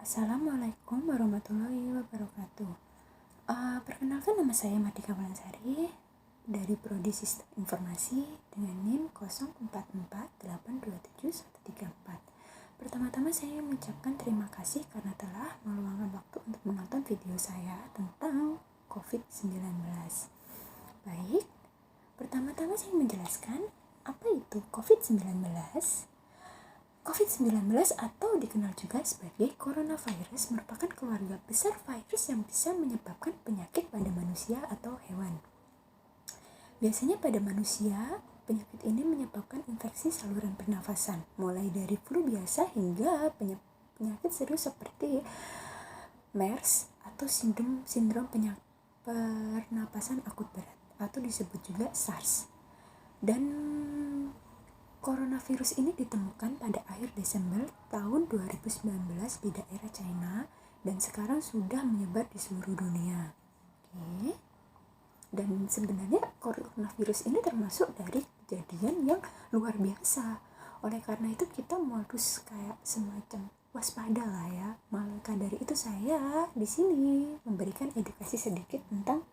Assalamualaikum warahmatullahi wabarakatuh. Perkenalkan, nama saya Mardika Wulansari dari Prodi Sistem Informasi dengan NIM 0448271134. Pertama-tama saya mengucapkan terima kasih karena telah meluangkan waktu untuk menonton video saya tentang COVID-19. Baik, pertama-tama saya menjelaskan apa itu COVID-19. COVID-19 atau dikenal juga sebagai coronavirus merupakan keluarga besar virus yang bisa menyebabkan penyakit pada manusia atau hewan. Biasanya pada manusia, penyakit ini menyebabkan infeksi saluran pernafasan, mulai dari flu biasa hingga penyakit serius seperti MERS atau sindrom pernapasan akut berat atau disebut juga SARS. Dan coronavirus ini ditemukan pada akhir Desember tahun 2019 di daerah China dan sekarang sudah menyebar di seluruh dunia. Oke. Dan sebenarnya coronavirus ini termasuk dari kejadian yang luar biasa. Oleh karena itu kita harus kayak semacam waspada lah ya. Maka dari itu saya di sini memberikan edukasi sedikit tentang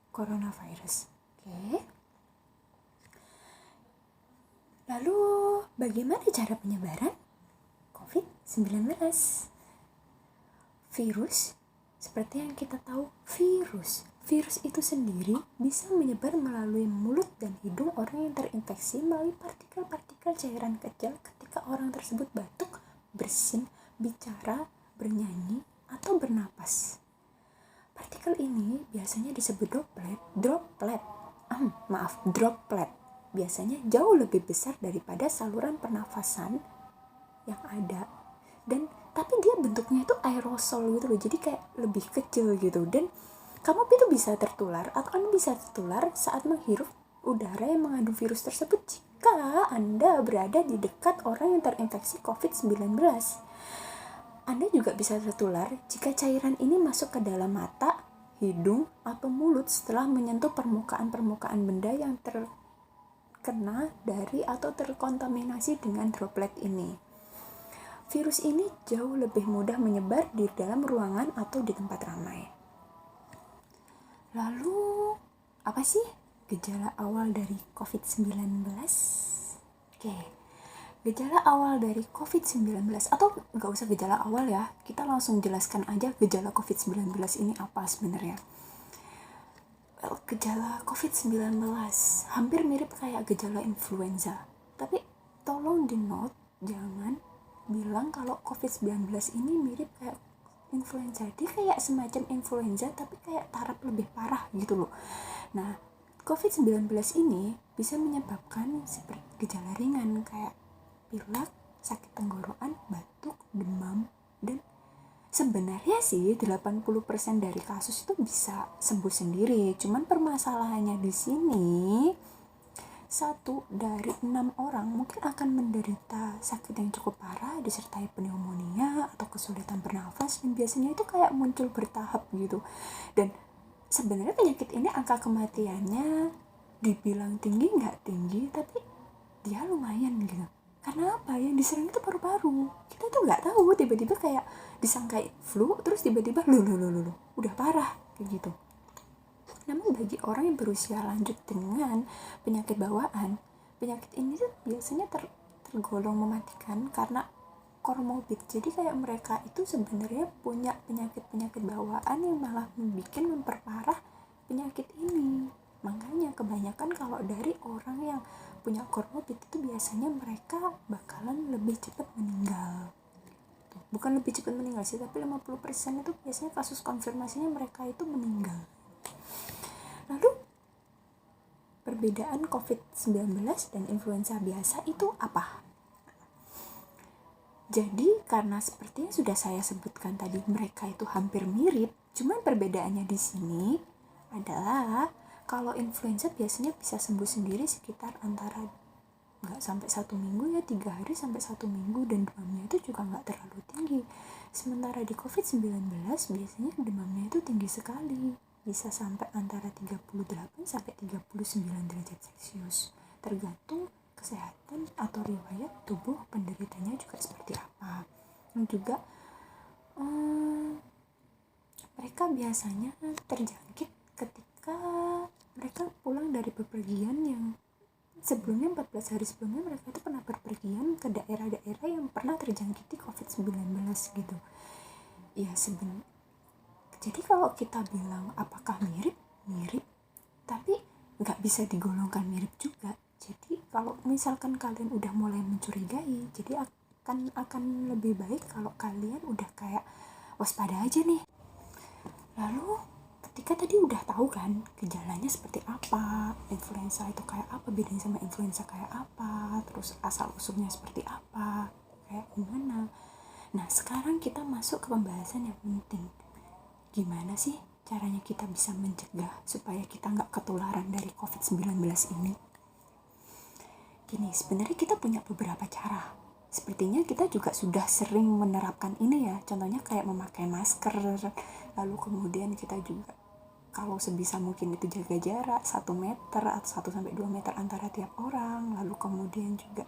coronavirus. Oke. Lalu, bagaimana cara penyebaran COVID-19? Virus, seperti yang kita tahu, virus itu sendiri bisa menyebar melalui mulut dan hidung orang yang terinfeksi melalui partikel-partikel cairan kecil ketika orang tersebut batuk, bersin, bicara, bernyanyi, atau bernapas. Partikel ini biasanya disebut droplet. Biasanya jauh lebih besar daripada saluran pernafasan yang ada, dan tapi dia bentuknya itu aerosol gitu loh, jadi kayak lebih kecil gitu, dan kamu itu bisa tertular saat menghirup udara yang mengandung virus tersebut jika Anda berada di dekat orang yang terinfeksi COVID-19. Anda juga bisa tertular jika cairan ini masuk ke dalam mata, hidung, atau mulut setelah menyentuh permukaan benda yang terkena dari atau terkontaminasi dengan droplet ini. Virus ini jauh lebih mudah menyebar di dalam ruangan atau di tempat ramai. Lalu, apa sih gejala awal dari COVID-19? Oke, gejala awal dari COVID-19, atau nggak usah gejala awal ya, kita langsung jelaskan aja gejala COVID-19 ini apa sebenarnya. Gejala COVID-19 hampir mirip kayak gejala influenza, tapi tolong di note, jangan bilang kalau COVID-19 ini mirip kayak influenza. Dia kayak semacam influenza tapi kayak taraf lebih parah gitu loh. Nah, COVID-19 ini bisa menyebabkan seperti gejala ringan kayak pilek, sakit tenggorokan, batuk, demam, dan sebenarnya sih 80% dari kasus itu bisa sembuh sendiri. Cuman permasalahannya di sini 1 dari 6 orang mungkin akan menderita sakit yang cukup parah disertai pneumonia atau kesulitan bernafas, dan biasanya itu kayak muncul bertahap gitu. Dan sebenarnya penyakit ini angka kematiannya dibilang tinggi nggak tinggi, tapi dia lumayan gitu. Karena apa? Yang diserang itu paru-paru. Kita tuh nggak tahu, tiba-tiba kayak disangka flu, terus tiba-tiba udah parah kayak gitu. Namun bagi orang yang berusia lanjut dengan penyakit bawaan, penyakit ini tuh biasanya tergolong mematikan karena komorbid. Jadi kayak mereka itu sebenarnya punya penyakit bawaan yang malah memperparah penyakit ini. Makanya kebanyakan kalau dari orang yang punya komorbid itu biasanya mereka bakalan lebih cepat meninggal. Bukan lebih cepat meninggal sih, tapi 50% itu biasanya kasus konfirmasinya mereka itu meninggal. Lalu perbedaan COVID-19 dan influenza biasa itu apa? Jadi karena seperti yang sudah saya sebutkan tadi, mereka itu hampir mirip, cuman perbedaannya di sini adalah kalau influenza biasanya bisa sembuh sendiri sekitar antara nggak sampai 1 minggu ya, 3 hari sampai 1 minggu, dan demamnya itu juga nggak terlalu tinggi. Sementara di COVID-19 biasanya demamnya itu tinggi sekali, bisa sampai antara 38 sampai 39 derajat Celcius, tergantung kesehatan atau riwayat tubuh penderitanya juga seperti apa. yang juga mereka biasanya terjangkit ketika mereka pulang dari bepergian yang sebelumnya 14 hari sebelumnya mereka itu pernah berpergian ke daerah-daerah yang pernah terjangkiti COVID-19 gitu. Ya jadi kalau kita bilang apakah mirip, tapi nggak bisa digolongkan mirip juga. Jadi kalau misalkan kalian udah mulai mencurigai, jadi akan lebih baik kalau kalian udah kayak waspada aja nih. Lalu ketika tadi udah tahu kan gejalanya seperti apa, influenza itu kayak apa, bedanya sama influenza kayak apa, terus asal usulnya seperti apa, kayak gimana. Nah sekarang kita masuk ke pembahasan yang penting. Gimana sih caranya kita bisa mencegah supaya kita nggak ketularan dari COVID-19 ini? Gini, sebenarnya kita punya beberapa cara. Sepertinya kita juga sudah sering menerapkan ini ya, contohnya kayak memakai masker, lalu kemudian kita juga kalau sebisa mungkin itu jaga jarak 1 meter atau 1-2 meter antara tiap orang, lalu kemudian juga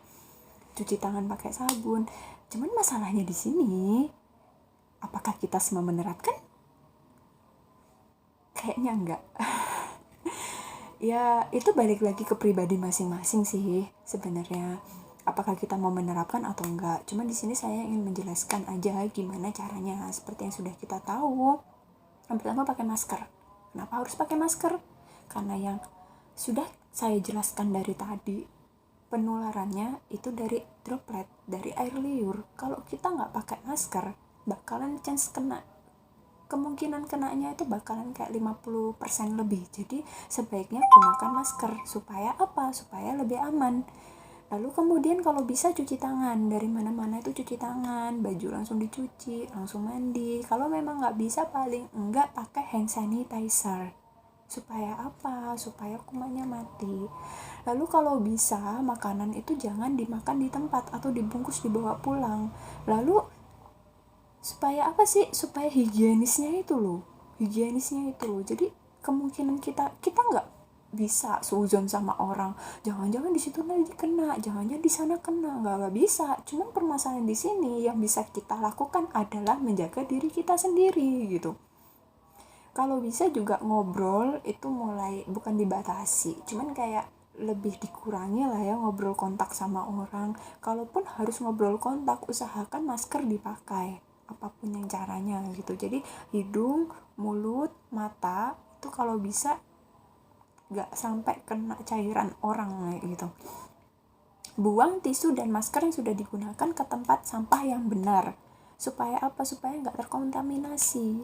cuci tangan pakai sabun. Cuman masalahnya di sini, apakah kita semua menerapkan? Kayaknya enggak. Ya itu balik lagi ke pribadi masing-masing sih sebenarnya, apakah kita mau menerapkan atau enggak. Cuman di sini saya ingin menjelaskan aja gimana caranya. Seperti yang sudah kita tahu, yang pertama pakai masker. Kenapa harus pakai masker? Karena yang sudah saya jelaskan dari tadi, penularannya itu dari droplet, dari air liur. Kalau kita nggak pakai masker, bakalan chance kemungkinan kenanya itu bakalan kayak 50% lebih. Jadi sebaiknya gunakan masker. Supaya apa? Supaya lebih aman. Lalu kemudian kalau bisa cuci tangan. Dari mana-mana itu cuci tangan, baju langsung dicuci, langsung mandi. Kalau memang nggak bisa, paling enggak pakai hand sanitizer. Supaya apa? Supaya kumannya mati. Lalu kalau bisa, makanan itu jangan dimakan di tempat atau dibungkus dibawa pulang. Lalu supaya apa sih? Supaya higienisnya itu loh. Jadi kemungkinan kita nggak bisa seuzon sama orang, jangan-jangan di situ lagi kena, jangan-jangan di sana kena, nggak bisa. Cuman permasalahan di sini yang bisa kita lakukan adalah menjaga diri kita sendiri gitu. Kalau bisa juga ngobrol itu mulai bukan dibatasi, cuman kayak lebih dikurangi lah ya ngobrol kontak sama orang. Kalaupun harus ngobrol kontak, usahakan masker dipakai apapun yang caranya gitu. Jadi hidung, mulut, mata itu kalau bisa gak sampai kena cairan orang gitu. Buang tisu dan masker yang sudah digunakan ke tempat sampah yang benar. Supaya apa? Supaya gak terkontaminasi.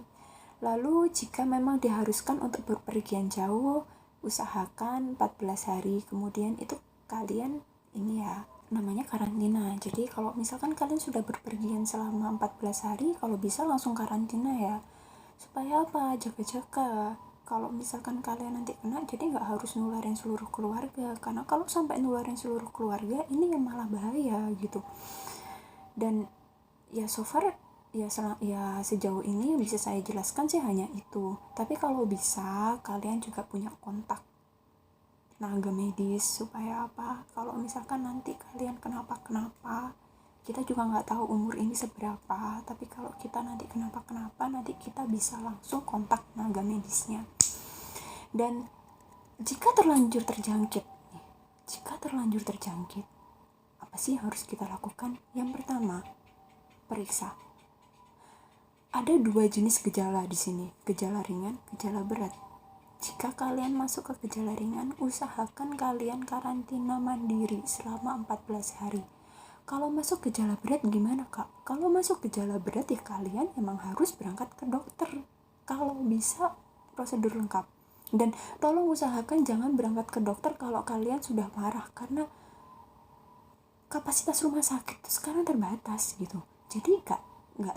Lalu jika memang diharuskan untuk berpergian jauh, usahakan 14 hari kemudian itu kalian ini ya, namanya karantina. Jadi kalau misalkan kalian sudah berpergian selama 14 hari, kalau bisa langsung karantina ya. Supaya apa? Jaga-jaga. Kalau misalkan kalian nanti kena, jadi nggak harus nularin seluruh keluarga. Karena kalau sampai nularin seluruh keluarga, ini yang malah bahaya gitu. Dan ya so far ya sejauh ini yang bisa saya jelaskan sih hanya itu. Tapi kalau bisa kalian juga punya kontak tenaga medis. Supaya apa? Kalau misalkan nanti kalian kenapa, kita juga nggak tahu umur ini seberapa, tapi kalau kita nanti kenapa nanti kita bisa langsung kontak tenaga medisnya. Dan jika terlanjur terjangkit, apa sih yang harus kita lakukan? Yang pertama, periksa. Ada 2 jenis gejala di sini, gejala ringan, gejala berat. Jika kalian masuk ke gejala ringan, usahakan kalian karantina mandiri selama 14 hari. Kalau masuk gejala berat gimana kak? Kalau masuk gejala berat ya kalian emang harus berangkat ke dokter. Kalau bisa prosedur lengkap. Dan tolong usahakan jangan berangkat ke dokter kalau kalian sudah parah. Karena kapasitas rumah sakit itu sekarang terbatas gitu. Jadi gak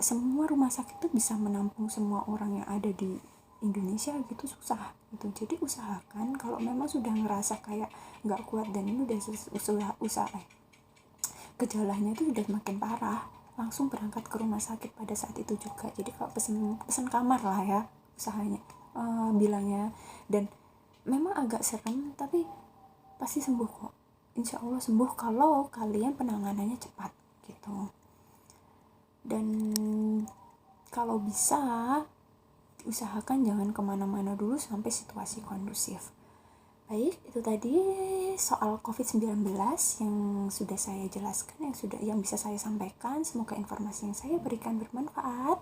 semua rumah sakit itu bisa menampung semua orang yang ada di Indonesia gitu, susah gitu. Jadi usahakan kalau memang sudah ngerasa kayak gak kuat dan ini udah gejalanya itu sudah makin parah, langsung berangkat ke rumah sakit pada saat itu juga. Jadi kalau pesen kamar lah ya usahanya bilangnya. Dan memang agak serem tapi pasti sembuh kok, insya Allah sembuh kalau kalian penanganannya cepat gitu. Dan kalau bisa diusahakan jangan kemana-mana dulu sampai situasi kondusif. Baik, itu tadi soal COVID-19 yang sudah saya jelaskan, yang bisa saya sampaikan. Semoga informasi yang saya berikan bermanfaat.